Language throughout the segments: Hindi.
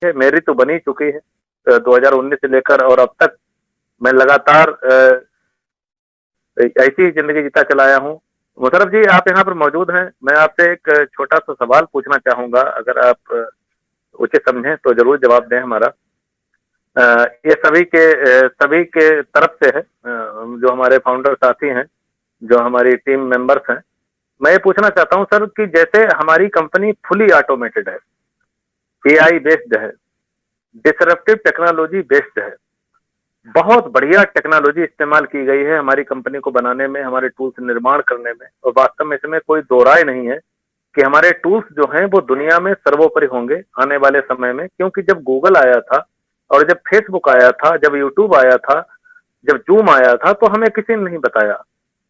है, मेरी तो बनी चुकी है 2019 से लेकर, और अब तक मैं लगातार ऐसी जिंदगी जीता चला आया हूँ। मुशर्रफ जी, आप यहाँ पर मौजूद हैं, मैं आपसे एक छोटा सा सवाल पूछना चाहूंगा, अगर आप उचित समझें तो जरूर जवाब दें हमारा। ये सभी के तरफ से है, जो हमारे फाउंडर साथी हैं, जो हमारी टीम मेंबर्स हैं। मैं ये पूछना चाहता हूं सर कि जैसे हमारी कंपनी फुली ऑटोमेटेड है, एआई बेस्ड है, डिसरप्टिव टेक्नोलॉजी बेस्ड है, बहुत बढ़िया टेक्नोलॉजी इस्तेमाल की गई है हमारी कंपनी को बनाने में, हमारे टूल्स निर्माण करने में, और वास्तव में इसमें कोई दो राय नहीं है कि हमारे टूल्स जो हैं वो दुनिया में सर्वोपरि होंगे आने वाले समय में। क्योंकि जब गूगल आया था, और जब फेसबुक आया था, जब यूट्यूब आया था, जब जूम आया था, तो हमें किसी ने नहीं बताया।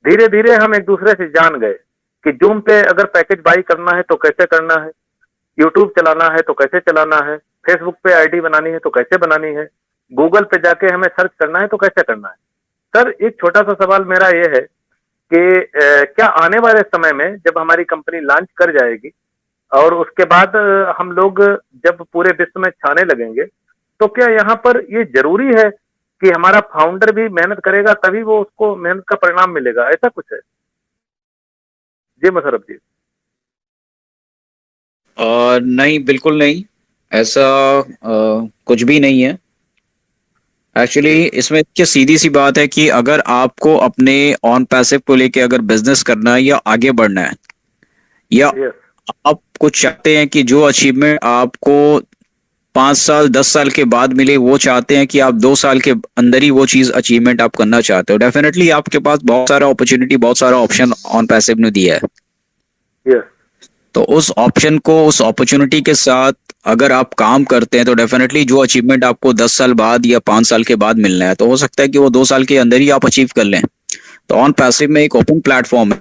धीरे धीरे हम एक दूसरे से जान गए कि जूम पे अगर पैकेज बाई करना है तो कैसे करना है, यूट्यूब चलाना है तो कैसे चलाना है, फेसबुक पे आईडी बनानी है तो कैसे बनानी है, गूगल पे जाके हमें सर्च करना है तो कैसे करना है। सर, एक छोटा सा सवाल मेरा ये है कि क्या आने वाले समय में जब हमारी कंपनी लॉन्च कर जाएगी और उसके बाद हम लोग जब पूरे विश्व में छाने लगेंगे, तो क्या यहाँ पर ये जरूरी है कि हमारा फाउंडर भी मेहनत करेगा तभी वो उसको मेहनत का परिणाम मिलेगा, ऐसा कुछ है? जी मुशर्रफ जी। नहीं, बिल्कुल नहीं, ऐसा कुछ भी नहीं है। एक्चुअली इसमें क्या सीधी सी बात है कि अगर आपको अपने ऑन पैसिव को लेके अगर बिजनेस करना है या आगे बढ़ना है, या आप कुछ चाहते हैं कि जो अचीवमेंट आपको 5 साल 10 साल के बाद मिले, वो चाहते हैं कि आप 2 साल के अंदर ही वो चीज अचीवमेंट आप करना चाहते हो, डेफिनेटली आपके पास बहुत सारा अपॉर्चुनिटी, बहुत सारा ऑप्शन ऑन पैसिव ने दिया है। तो उस ऑप्शन को, उस अपॉर्चुनिटी के साथ अगर आप काम करते हैं तो डेफिनेटली जो अचीवमेंट आपको 10 साल बाद या 5 साल के बाद मिलना है, तो हो सकता है कि वो 2 साल के अंदर ही आप अचीव कर लें। तो ऑन पैसिव में एक ओपन प्लेटफॉर्म है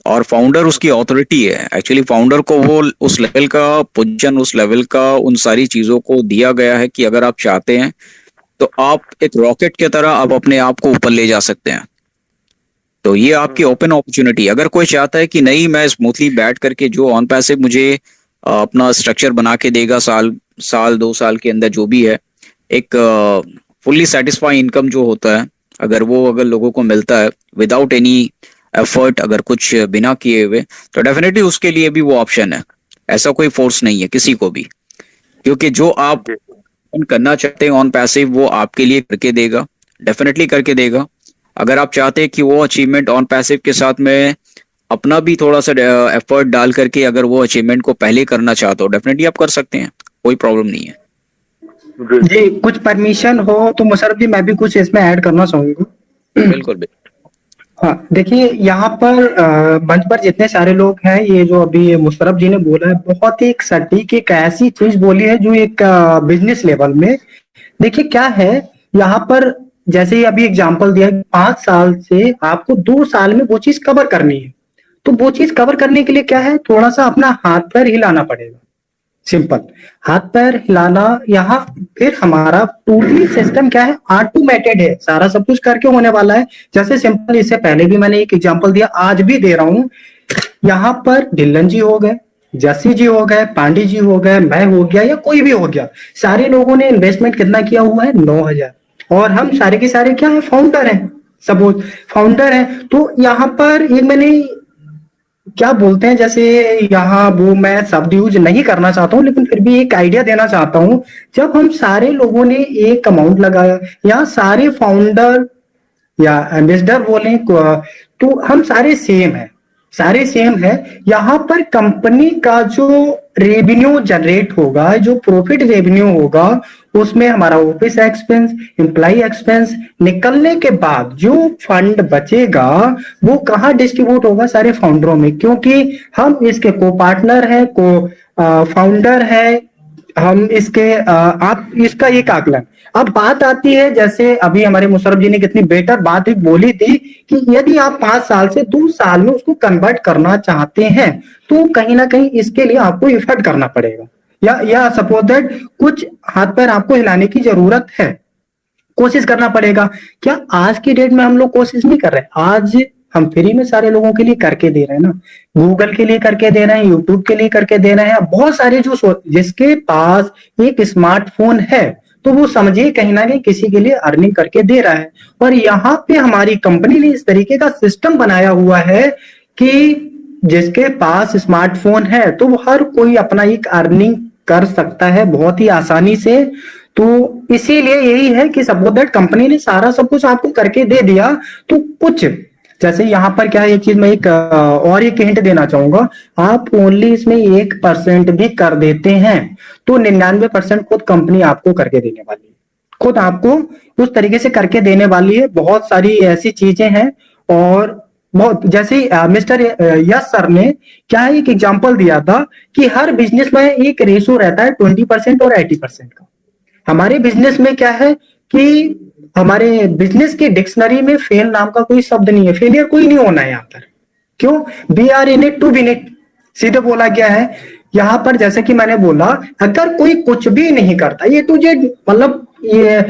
और फाउंडर उसकी अथॉरिटी है। एक्चुअली फाउंडर को वो उस लेवल का पोजीशन, उस लेवल का उन सारी चीजों को दिया गया है कि अगर आप चाहते हैं तो आप एक रॉकेट की तरह आप अपने आप को ऊपर ले जा सकते हैं। तो ये आपकी ओपन अपॉर्चुनिटी। अगर कोई चाहता है कि नहीं, मैं स्मूथली बैठ करके जो ऑन पैसिव मुझे अपना स्ट्रक्चर बना के देगा साल 2 साल के अंदर, जो भी है एक फुल्ली सेटिस्फाई इनकम जो होता है, अगर लोगों को मिलता है विदाउट एनी एफर्ट, अगर कुछ बिना किए हुए, तो डेफिनेटली उसके लिए भी वो ऑप्शन है। ऐसा कोई फोर्स नहीं है किसी को भी, क्योंकि जो आप करना चाहते हैं ऑन पैसिव वो आपके लिए करके देगा, डेफिनेटली करके देगा। अगर आप चाहते हैं कि वो अचीवमेंट ऑन पैसिव के साथ में अपना भी थोड़ा सा एफर्ट डाल करके अगर वो अचीवमेंट को पहले करना चाहते हो, डेफिनेटली आप कर सकते हैं, कोई प्रॉब्लम नहीं है। जी, कुछ परमिशन हो तो मुशर्रफ जी मैं भी कुछ इसमें ऐड करना चाहूंगा। बिल्कुल बिल्कुल। हाँ, देखिए यहाँ पर मंच पर जितने सारे लोग हैं, ये जो अभी मुशर्रफ जी ने बोला है, बहुत ही एक सटीक एक ऐसी चीज बोली है जो एक बिजनेस लेवल में, देखिए क्या है यहाँ पर, जैसे ही अभी एग्जांपल दिया 5 साल से आपको 2 साल में वो चीज कवर करनी है, तो वो चीज कवर करने के लिए क्या है, थोड़ा सा अपना हाथ पैर हिलाना पड़ेगा। सिंपल हाथ पैर हिलाना। यहाँ फिर हमारा टोटली सिस्टम क्या है, ऑटोमेटेड है, सारा सब कुछ करके होने वाला है। जैसे सिंपल, इससे पहले भी मैंने एक एग्जांपल दिया, आज भी दे रहा हूं। यहाँ पर ढिल्लन जी हो गए, जस्सी जी हो गए, पांडे जी हो गए, मैं हो गया या कोई भी हो गया, सारे लोगों ने इन्वेस्टमेंट कितना किया हुआ है, 9,000, और हम सारे के सारे क्या है, फाउंडर हैं, सपोज फाउंडर है। तो यहाँ पर एक मैंने क्या बोलते हैं, जैसे यहाँ वो मैं शब्द यूज नहीं करना चाहता हूँ, लेकिन फिर भी एक आइडिया देना चाहता हूँ। जब हम सारे लोगों ने एक अमाउंट लगाया, या सारे फाउंडर या एम्बेसडर बोले तो हम सारे सेम है, सारे सेम है। यहाँ पर कंपनी का जो रेवेन्यू जनरेट होगा, जो प्रॉफिट रेवेन्यू होगा, उसमें हमारा ऑफिस एक्सपेंस, एम्प्लॉय एक्सपेंस निकलने के बाद जो फंड बचेगा वो कहाँ डिस्ट्रीब्यूट होगा, सारे फाउंडरों में, क्योंकि हम इसके को पार्टनर है, को फाउंडर है, हम इसके आप इसका एक आकलन। अब बात आती है, जैसे अभी हमारे मुशर्रफ जी ने कितनी बेटर बात एक बोली थी कि यदि आप 5 साल से 2 साल में उसको कन्वर्ट करना चाहते हैं, तो कहीं ना कहीं इसके लिए आपको इफर्ट करना पड़ेगा, या सपोज दैट कुछ हाथ पैर आपको हिलाने की जरूरत है, कोशिश करना पड़ेगा। क्या आज की डेट में हम लोग कोशिश नहीं कर रहे? आज हम फ्री में सारे लोगों के लिए करके दे रहे हैं ना। गूगल के लिए करके दे रहे हैं, यूट्यूब के लिए करके दे रहे हैं, बहुत सारे जिसके पास एक स्मार्टफोन है तो वो समझिए कहीं ना कहीं किसी के लिए अर्निंग करके दे रहा है। और यहाँ पे हमारी कंपनी ने इस तरीके का सिस्टम बनाया हुआ है कि जिसके पास स्मार्टफोन है तो वो हर कोई अपना एक अर्निंग कर सकता है बहुत ही आसानी से। तो इसीलिए यही है कि सपोज दैट कंपनी ने सारा सब कुछ आपको करके दे दिया। तो कुछ जैसे यहाँ पर क्या है, एक चीज मैं और एक हिंट देना चाहूंगा, आप ओनली इसमें 1% भी कर देते हैं तो 99% खुद कंपनी आपको करके देने वाली है, खुद आपको उस तरीके से करके देने वाली है। बहुत सारी ऐसी चीजें हैं। और बहुत जैसे मिस्टर यस सर ने क्या है एक एग्जांपल दिया था कि हर बिजनेस में एक रेशो रहता है 20% और 80% का। हमारे बिजनेस में क्या है कि हमारे बिजनेस की डिक्शनरी में फेल नाम का कोई शब्द नहीं है, फेलियर कोई नहीं होना है यहाँ पर। क्यों? We are in it to win it, सीधे बोला गया है यहाँ पर। जैसे कि मैंने बोला, अगर कोई कुछ भी नहीं करता, ये टू जेड मतलब ये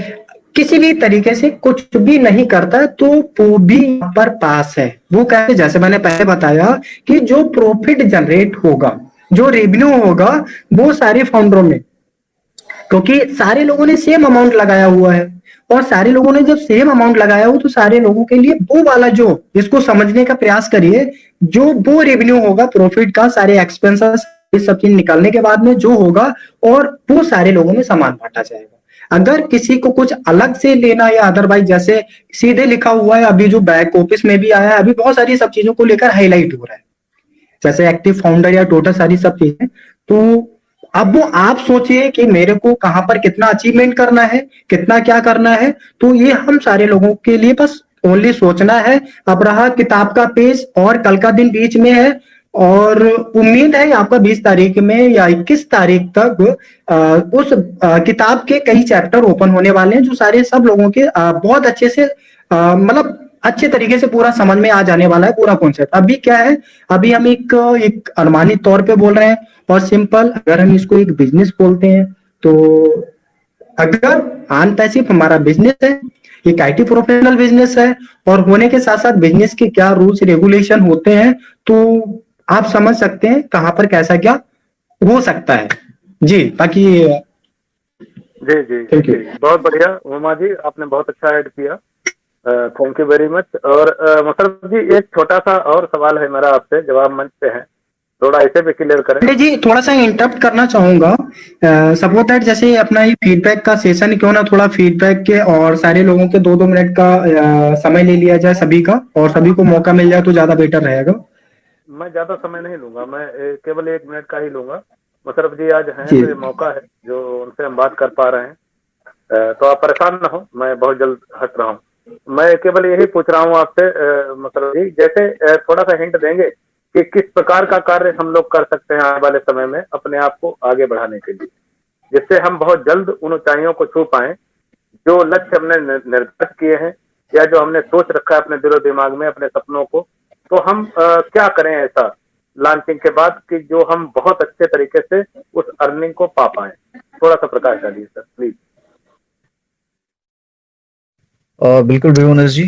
किसी भी तरीके से कुछ भी नहीं करता तो वो भी यहाँ पर पास है। वो कहते जैसे मैंने पहले बताया कि जो प्रॉफिट जनरेट होगा, जो रेवेन्यू होगा, वो सारे फाउंडरों में, क्योंकि सारे लोगों ने सेम अमाउंट लगाया हुआ है। और सारे लोगों ने जब सेम अमाउंट लगाया हो तो सारे लोगों के लिए वो वाला, जो इसको समझने का प्रयास करिए, जो वो रेवेन्यू होगा प्रॉफिट का, सारे एक्सपेंसेस सब चीज निकालने के बाद में जो होगा, और वो सारे लोगों में समान बांटा जाएगा। अगर किसी को कुछ अलग से लेना या अदरवाइज, जैसे सीधे लिखा हुआ है, अभी जो बैक ऑफिस में भी आया है, अभी बहुत सारी सब चीजों को लेकर हाईलाइट हो रहा है, जैसे एक्टिव फाउंडर या टोटल सारी सब चीजें। तो अब वो आप सोचिए कि मेरे को कहां पर कितना अचीवमेंट करना है, कितना क्या करना है। तो ये हम सारे लोगों के लिए बस ओनली सोचना है। अब रहा किताब का पेज, और कल का दिन बीच में है, और उम्मीद है आपका 20 तारीख में या 21 तारीख तक उस किताब के कई चैप्टर ओपन होने वाले हैं, जो सारे सब लोगों के बहुत अच्छे से मतलब अच्छे तरीके से पूरा समझ में आ जाने वाला है पूरा कॉन्सेप्ट। अभी क्या है, अभी हम एक अनुमानित तौर पे बोल रहे हैं, और सिंपल अगर हम इसको एक बिजनेस बोलते हैं तो अगर ऑन पैसिव हमारा बिजनेस है, एक आईटी प्रोफेशनल बिजनेस है, और होने के साथ साथ बिजनेस के क्या रूल्स रेगुलेशन होते हैं, तो आप समझ सकते हैं कहां पर कैसा क्या हो सकता है। जी, बाकी जी जी थैंक यू। जी, बहुत बढ़िया उमा जी, आपने बहुत अच्छा ऐड किया, थैंक यू वेरी मच। और मुशर्रफ जी, एक छोटा सा और सवाल है मेरा आपसे, जवाब मंच पे है, थोड़ा इसे भी क्लियर करें। जी, थोड़ा सा इंटरप्ट करना चाहूंगा। सपोज दैट जैसे अपना ये फीडबैक का सेशन, क्यों ना थोड़ा फीडबैक के और सारे लोगों के 2-2 मिनट का समय ले लिया जाए सभी का, और सभी को मौका मिल जाए तो ज्यादा बेटर रहेगा। मैं ज्यादा समय नहीं लूंगा, मैं केवल 1 मिनट का ही लूंगा। मुशर्रफ जी आज हैं जी। तो ये मौका है जो उनसे हम बात कर पा रहे हैं, तो आप परेशान ना हो, मैं बहुत जल्द हट रहा हूँ। मैं केवल यही पूछ रहा हूँ आपसे मुशर्रफ जी, जैसे थोड़ा सा हिंट देंगे कि किस प्रकार का कार्य हम लोग कर सकते हैं आने वाले समय में अपने आप को आगे बढ़ाने के लिए, जिससे हम बहुत जल्द उन ऊंचाइयों को छू पाएं जो लक्ष्य हमने निर्धारित किए हैं, या जो हमने सोच रखा है अपने दिलो दिमाग में, अपने सपनों को। तो हम क्या करें ऐसा लॉन्चिंग के बाद कि जो हम बहुत अच्छे तरीके से उस अर्निंग को पा पाए। थोड़ा सा प्रकाश डालिए सर प्लीज। बिल्कुल विमोनस जी,